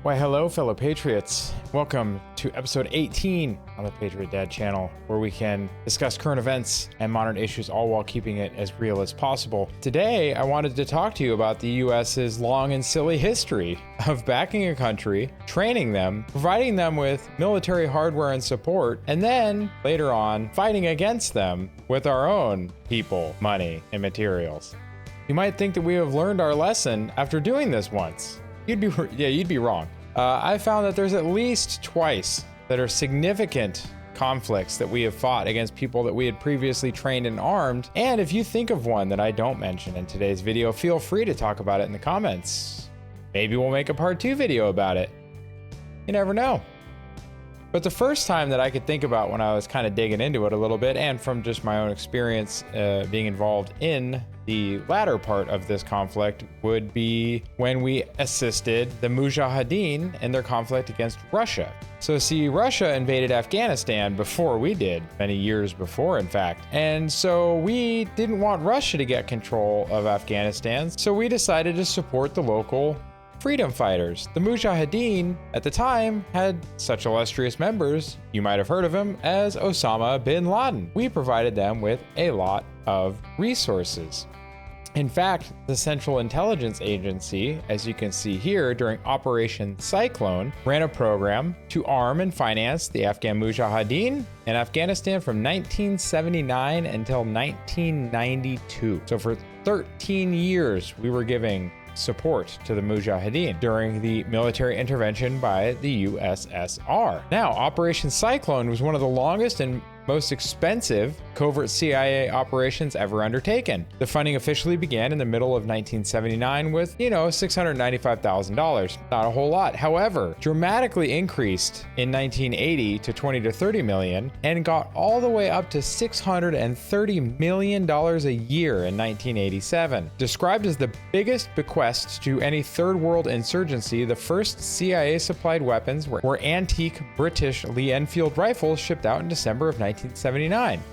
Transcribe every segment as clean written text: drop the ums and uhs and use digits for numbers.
Why, hello, fellow Patriots. Welcome to episode 18 on the Patriot Dad channel, where we can discuss current events and modern issues, all while keeping it as real as possible. Today, I wanted to talk to you about the US's long and silly history of backing a country, training them, providing them with military hardware and support, and then, later on, fighting against them with our own people, money, and materials. You might think that we have learned our lesson after doing this once. You'd be wrong. I found that there's at least twice that are significant conflicts that we have fought against people that we had previously trained and armed. And if you think of one that I don't mention in today's video, feel free to talk about it in the comments. Maybe we'll make a part 2 video about it. You never know. But the first time that I could think about when I was kind of digging into it a little bit, and from just my own experience being involved in the latter part of this conflict, would be when we assisted the Mujahideen in their conflict against Russia. So see, Russia invaded Afghanistan before we did, many years before, in fact. And so we didn't want Russia to get control of Afghanistan, so we decided to support the local freedom fighters. The Mujahideen at the time had such illustrious members, you might have heard of him, as Osama bin Laden. We provided them with a lot of resources. In fact, the Central Intelligence Agency, as you can see here, during Operation Cyclone, ran a program to arm and finance the Afghan Mujahideen in Afghanistan from 1979 until 1992. So for 13 years, we were giving support to the Mujahideen during the military intervention by the USSR. Now, Operation Cyclone was one of the longest and most expensive covert CIA operations ever undertaken. The funding officially began in the middle of 1979 with, $695,000. Not a whole lot. However, dramatically increased in 1980 to 20 to 30 million and got all the way up to $630 million a year in 1987. Described as the biggest bequest to any third world insurgency, the first CIA-supplied weapons were antique British Lee Enfield rifles shipped out in December of 1979.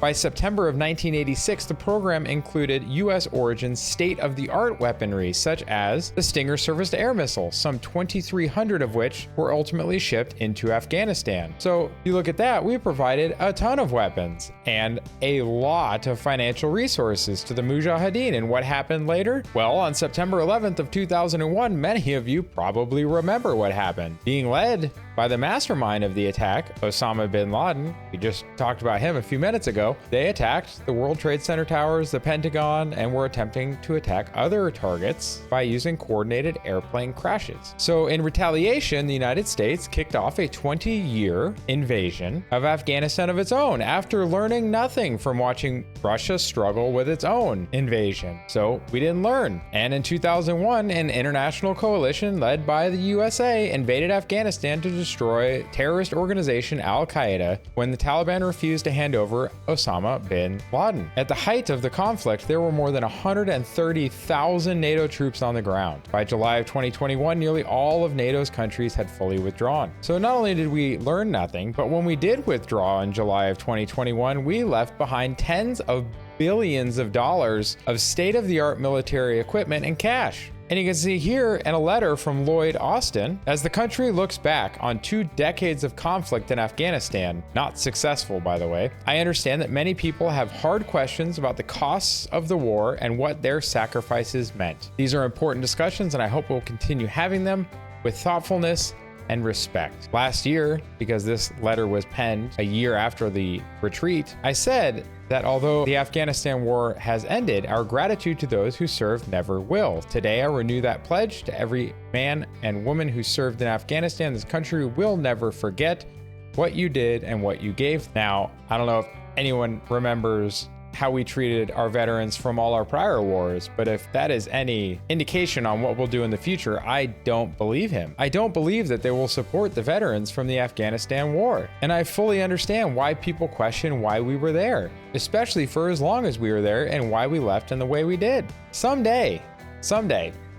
By September of 1986, the program included U.S.-origin state-of-the-art weaponry, such as the Stinger surface-to-air missile, some 2,300 of which were ultimately shipped into Afghanistan. So, you look at that, we provided a ton of weapons and a lot of financial resources to the Mujahideen. And what happened later? Well, on September 11th of 2001, many of you probably remember what happened. Being led by the mastermind of the attack, Osama bin Laden, we just talked about him a few minutes ago, they attacked the World Trade Center towers, the Pentagon, and were attempting to attack other targets by using coordinated airplane crashes. So in retaliation, the United States kicked off a 20-year invasion of Afghanistan of its own after learning nothing from watching Russia struggle with its own invasion. So we didn't learn. And in 2001, an international coalition led by the USA invaded Afghanistan to destroy terrorist organization Al-Qaeda when the Taliban refused to hand over Osama bin Laden. At the height of the conflict, there were more than 130,000 NATO troops on the ground. By July of 2021, nearly all of NATO's countries had fully withdrawn. So not only did we learn nothing, but when we did withdraw in July of 2021, we left behind tens of billions of dollars of state-of-the-art military equipment and cash. And you can see here in a letter from Lloyd Austin, as the country looks back on 2 decades of conflict in Afghanistan, not successful by the way, I understand that many people have hard questions about the costs of the war and what their sacrifices meant. These are important discussions and I hope we'll continue having them with thoughtfulness and respect. Last year, because this letter was penned a year after the retreat, I said that although the Afghanistan war has ended, our gratitude to those who served never will. Today, I renew that pledge to every man and woman who served in Afghanistan. This country will never forget what you did and what you gave. Now, I don't know if anyone remembers how we treated our veterans from all our prior wars, but if that is any indication on what we'll do in the future, I don't believe him. I don't believe that they will support the veterans from the Afghanistan war. And I fully understand why people question why we were there, especially for as long as we were there and why we left in the way we did. Someday,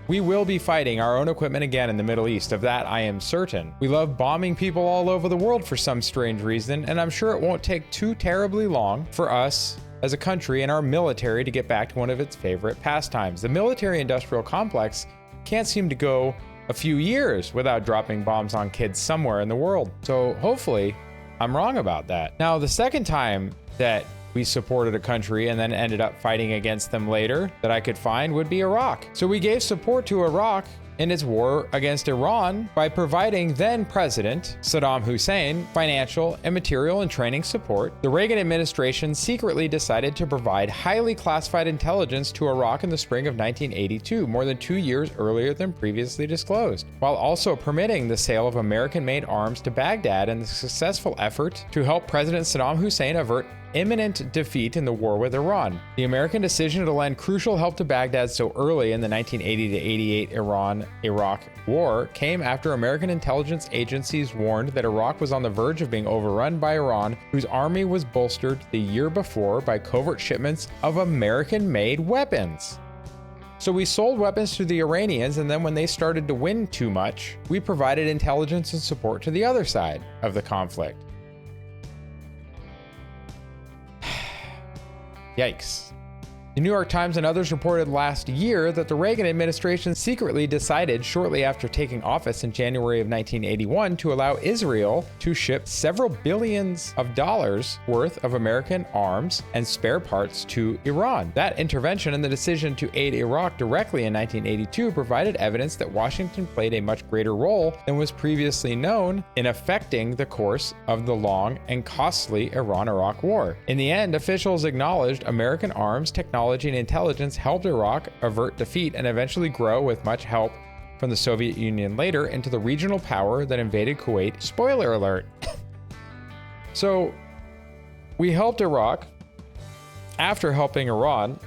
we will be fighting our own equipment again in the Middle East, of that I am certain. We love bombing people all over the world for some strange reason, and I'm sure it won't take too terribly long for us as a country and our military to get back to one of its favorite pastimes. The military-industrial complex can't seem to go a few years without dropping bombs on kids somewhere in the world. So hopefully I'm wrong about that. Now, the second time that we supported a country and then ended up fighting against them later that I could find would be Iraq. So we gave support to Iraq in its war against Iran by providing then President Saddam Hussein financial and material and training support. The Reagan administration secretly decided to provide highly classified intelligence to Iraq in the spring of 1982, more than 2 years earlier than previously disclosed, while also permitting the sale of American-made arms to Baghdad in the successful effort to help President Saddam Hussein avert imminent defeat in the war with Iran. The American decision to lend crucial help to Baghdad so early in the 1980 to 88 Iran-Iraq war came after American intelligence agencies warned that Iraq was on the verge of being overrun by Iran, whose army was bolstered the year before by covert shipments of American-made weapons. So we sold weapons to the Iranians, and then when they started to win too much, we provided intelligence and support to the other side of the conflict. Yikes. The New York Times and others reported last year that the Reagan administration secretly decided shortly after taking office in January of 1981 to allow Israel to ship several billions of dollars worth of American arms and spare parts to Iran. That intervention and the decision to aid Iraq directly in 1982 provided evidence that Washington played a much greater role than was previously known in affecting the course of the long and costly Iran-Iraq war. In the end, officials acknowledged American arms, technology, and intelligence helped Iraq avert defeat and eventually grow, with much help from the Soviet Union later, into the regional power that invaded Kuwait. Spoiler alert. So we helped Iraq after helping Iran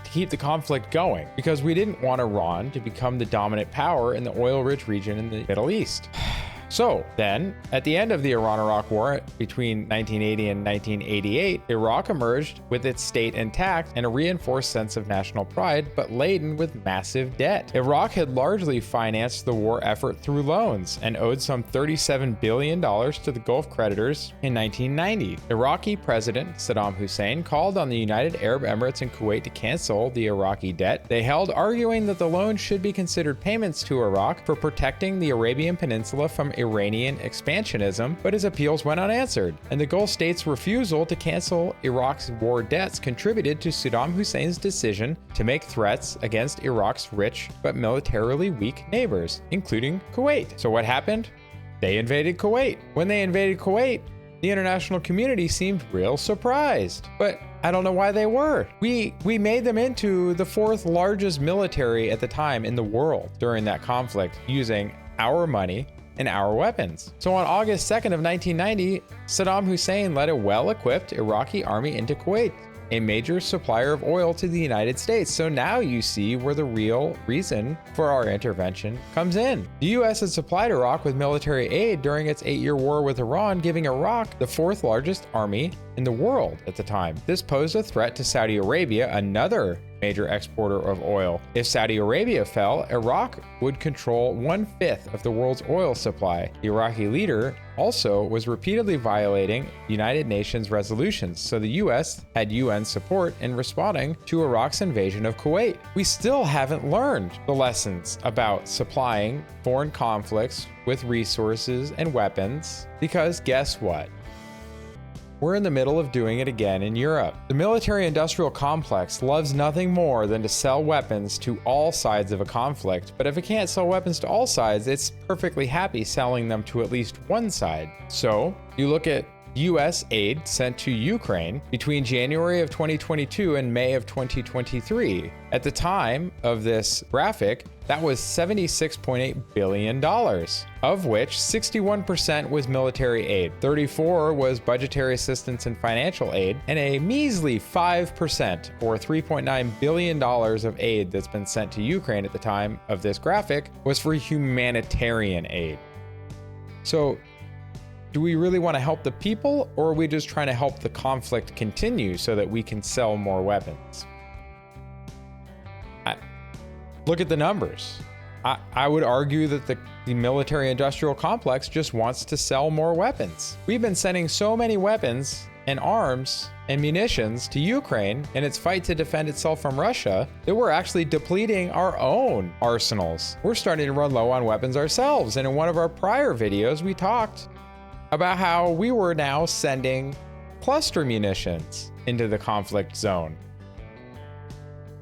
to keep the conflict going because we didn't want Iran to become the dominant power in the oil-rich region in the Middle East. So then, at the end of the Iran-Iraq War between 1980 and 1988, Iraq emerged with its state intact and a reinforced sense of national pride, but laden with massive debt. Iraq had largely financed the war effort through loans and owed some $37 billion to the Gulf creditors in 1990. Iraqi President Saddam Hussein called on the United Arab Emirates and Kuwait to cancel the Iraqi debt they held, arguing that the loans should be considered payments to Iraq for protecting the Arabian Peninsula from Iranian expansionism, but his appeals went unanswered, and the Gulf states' refusal to cancel Iraq's war debts contributed to Saddam Hussein's decision to make threats against Iraq's rich but militarily weak neighbors, including Kuwait. So what happened? They invaded Kuwait. When they invaded Kuwait, the international community seemed real surprised, but I don't know why they were. We made them into the fourth largest military at the time in the world during that conflict, using our money and our weapons. So on August 2nd of 1990, Saddam Hussein led a well-equipped Iraqi army into Kuwait, a major supplier of oil to the United States. So now you see where the real reason for our intervention comes in. The US had supplied Iraq with military aid during its 8-year war with Iran, giving Iraq the fourth largest army in the world at the time. This posed a threat to Saudi Arabia, another major exporter of oil. If Saudi Arabia fell, Iraq would control 1/5 of the world's oil supply. The Iraqi leader also was repeatedly violating United Nations resolutions, so the US had UN support in responding to Iraq's invasion of Kuwait. We still haven't learned the lessons about supplying foreign conflicts with resources and weapons, because guess what? We're in the middle of doing it again in Europe. The military-industrial complex loves nothing more than to sell weapons to all sides of a conflict, but if it can't sell weapons to all sides, it's perfectly happy selling them to at least one side. So, you look at US aid sent to Ukraine between January of 2022 and May of 2023. At the time of this graphic, that was $76.8 billion, of which 61% was military aid, 34% was budgetary assistance and financial aid, and a measly 5%, or $3.9 billion of aid that's been sent to Ukraine at the time of this graphic was for humanitarian aid. So, do we really want to help the people, or are we just trying to help the conflict continue so that we can sell more weapons? Look at the numbers. I would argue that the military-industrial complex just wants to sell more weapons. We've been sending so many weapons and arms and munitions to Ukraine in its fight to defend itself from Russia that we're actually depleting our own arsenals. We're starting to run low on weapons ourselves. And in one of our prior videos, we talked about how we were now sending cluster munitions into the conflict zone.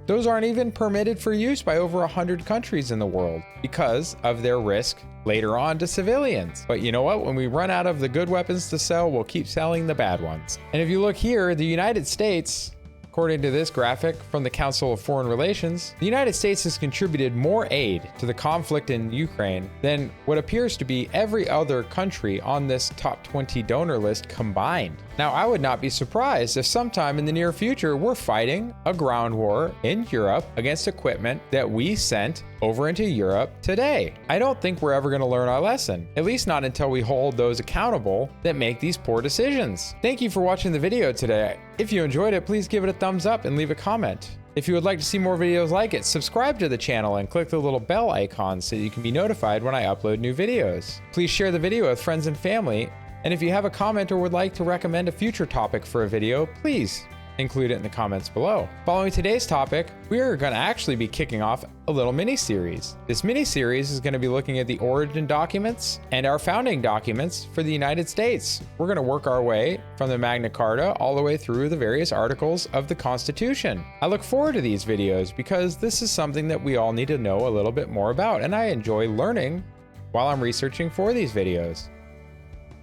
Those aren't even permitted for use by over 100 countries in the world because of their risk later on to civilians. But you know what? When we run out of the good weapons to sell, we'll keep selling the bad ones. And if you look here, the United States, according to this graphic from the Council of Foreign Relations, the United States has contributed more aid to the conflict in Ukraine than what appears to be every other country on this top 20 donor list combined. Now, I would not be surprised if sometime in the near future we're fighting a ground war in Europe against equipment that we sent over into Europe today. I don't think we're ever going to learn our lesson, at least not until we hold those accountable that make these poor decisions. Thank you for watching the video today. If you enjoyed it, please give it a thumbs up and leave a comment. If you would like to see more videos like it, subscribe to the channel and click the little bell icon so you can be notified when I upload new videos. Please share the video with friends and family. And if you have a comment or would like to recommend a future topic for a video, please include it in the comments below. Following today's topic, we are going to actually be kicking off a little mini-series. This mini-series is going to be looking at the origin documents and our founding documents for the United States. We're going to work our way from the Magna Carta all the way through the various articles of the Constitution. I look forward to these videos because this is something that we all need to know a little bit more about, and I enjoy learning while I'm researching for these videos.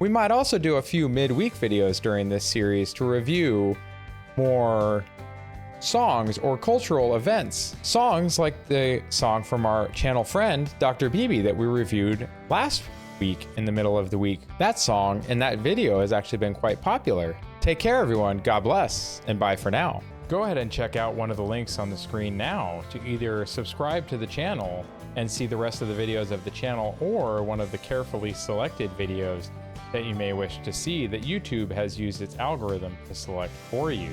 We might also do a few midweek videos during this series to review more songs or cultural events. Songs like the song from our channel friend, Dr. Bibi, that we reviewed last week in the middle of the week. That song and that video has actually been quite popular. Take care, everyone. God bless, and bye for now. Go ahead and check out one of the links on the screen now to either subscribe to the channel and see the rest of the videos of the channel, or one of the carefully selected videos that you may wish to see that YouTube has used its algorithm to select for you.